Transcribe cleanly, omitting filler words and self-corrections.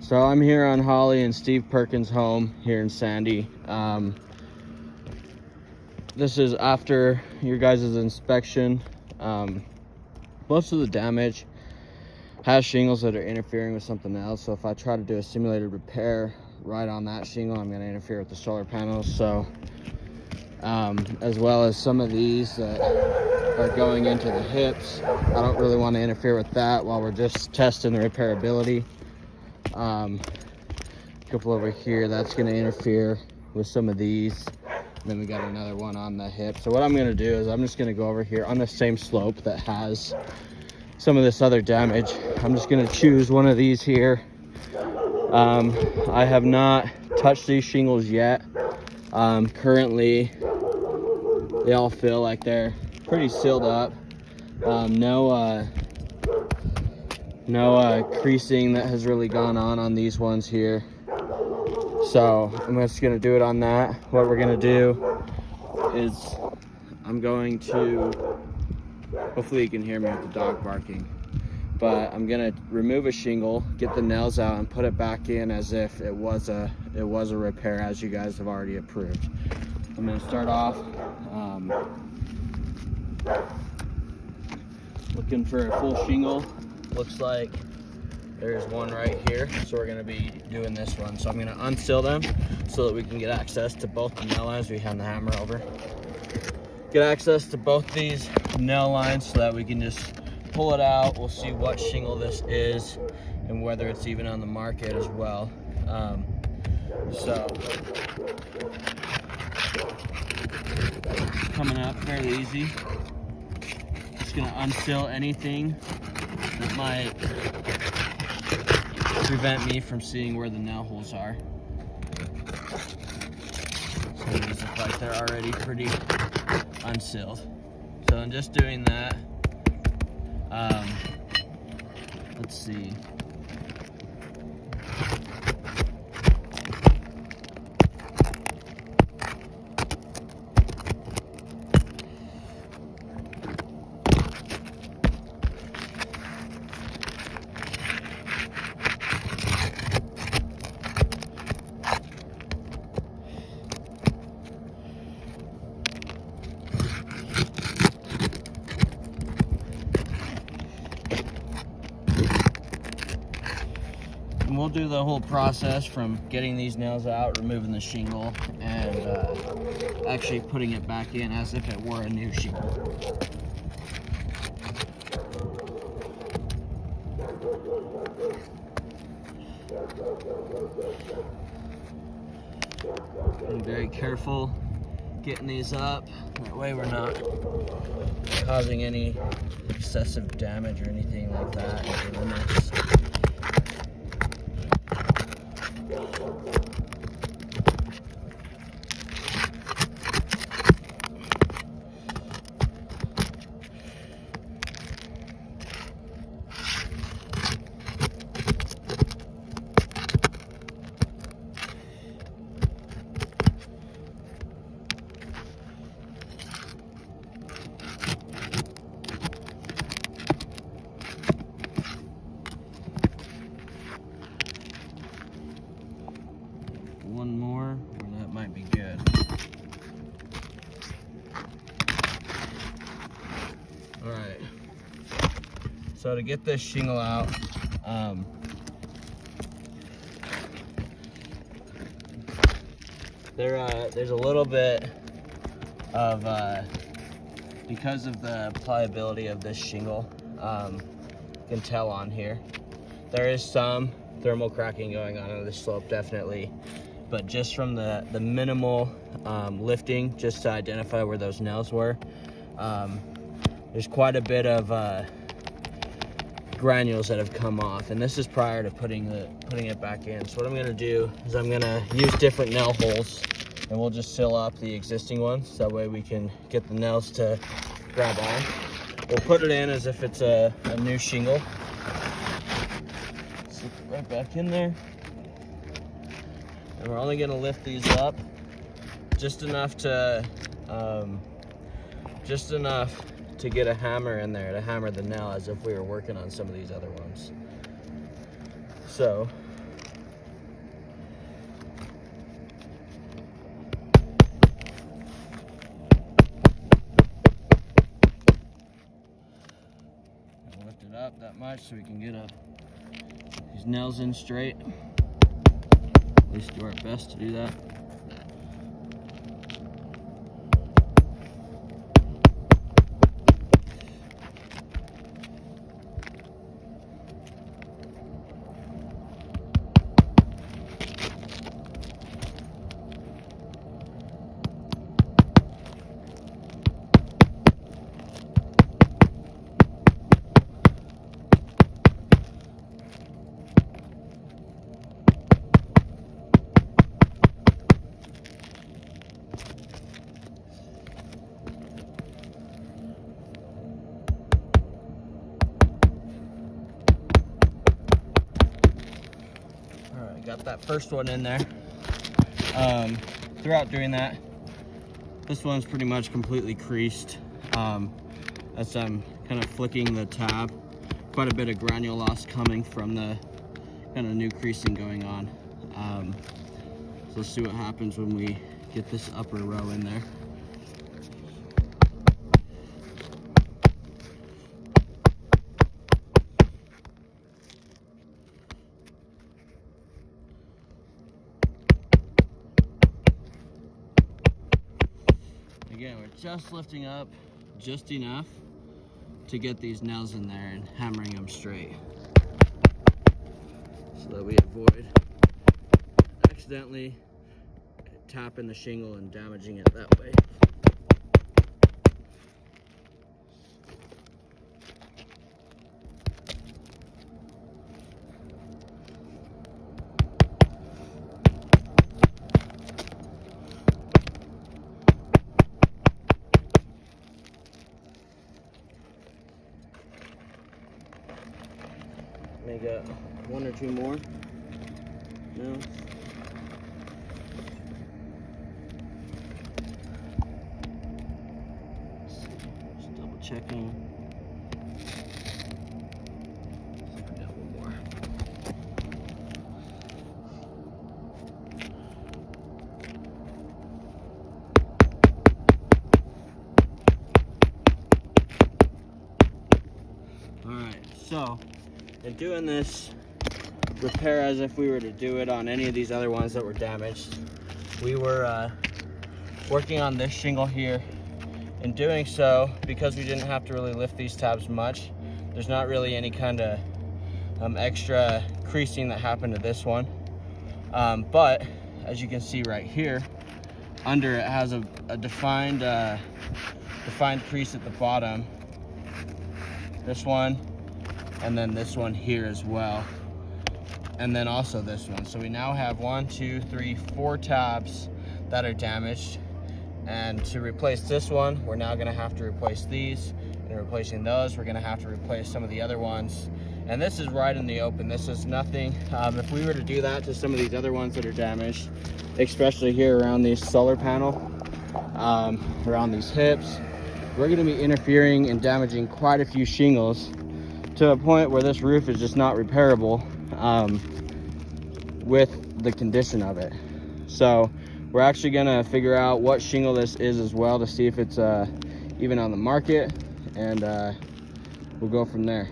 So I'm here on Holly and Steve Perkins' home here in Sandy. This is after your guys' inspection. Most of the damage has shingles that are interfering with something else. So if I try to do a simulated repair right on that shingle, I'm going to interfere with the solar panels. So as well as some of these that are going into the hips, I don't really want to interfere with that while we're just testing the repairability. A couple over here, that's going to interfere with some of these. And then we got another one on the hip. So what I'm going to do is I'm just going to go over here on the same slope that has some of this other damage. I'm just going to choose one of these here. I have not touched these shingles yet. Currently they all feel like they're pretty sealed up. No creasing that has really gone on these ones here. So I'm just gonna do it on that. What we're gonna do is I'm going to, hopefully you can hear me with the dog barking, but I'm gonna remove a shingle, get the nails out, and put it back in as if it was a repair, as you guys have already approved. I'm gonna start off looking for a full shingle. Looks like there's one right here, so we're going to be doing this one. So I'm going to unseal them so that we can get access to both the nail lines. We hand the hammer over. Get access to both these nail lines so that we can just pull it out. We'll see what shingle this is and whether it's even on the market as well. So coming up fairly easy. Just going to unseal anything that might prevent me from seeing where the nail holes are. So these look like they're already pretty unsealed. So in just doing that, let's see. And we'll do the whole process from getting these nails out, removing the shingle, and actually putting it back in as if it were a new shingle. Being very careful getting these up, that way we're not causing any excessive damage or anything like that. One more, and that might be good. All right. So to get this shingle out, there's a little bit of, because of the pliability of this shingle, you can tell on here, there is some thermal cracking going on this slope, definitely. But just from the minimal lifting, just to identify where those nails were, there's quite a bit of granules that have come off, and this is prior to putting it back in. So what I'm going to do is I'm going to use different nail holes, and we'll just seal up the existing ones. That way we can get the nails to grab on. We'll put it in as if it's a new shingle. Slip it right back in there. And we're only going to lift these up just enough to get a hammer in there to hammer the nail as if we were working on some of these other ones. So much so we can get these nails in straight. At least do our best to do that. Got that first one in there. Throughout doing that, this one's pretty much completely creased. As I'm kind of flicking the tab, quite a bit of granule loss coming from the kind of new creasing going on. So let's see what happens when we get this upper row in there. Again, we're just lifting up just enough to get these nails in there and hammering them straight so that we avoid accidentally tapping the shingle and damaging it that way. May got one or two more. No. Just double checking. I got one more. All right, so in doing this repair as if we were to do it on any of these other ones that were damaged, we were working on this shingle here. In doing so, because we didn't have to really lift these tabs much, there's not really any kind of extra creasing that happened to this one. But as you can see right here, under it has a defined crease at the bottom. This one, and then this one here as well, and then also this one. So we now have 1, 2, 3, 4 tabs that are damaged, and to replace this one, we're now going to have to replace these, and replacing those, we're going to have to replace some of the other ones. And this is right in the open. This is nothing. If we were to do that to some of these other ones that are damaged, especially here around these solar panel, around these hips, we're going to be interfering and damaging quite a few shingles to a point where this roof is just not repairable with the condition of it. So we're actually going to figure out what shingle this is as well to see if it's even on the market, and we'll go from there.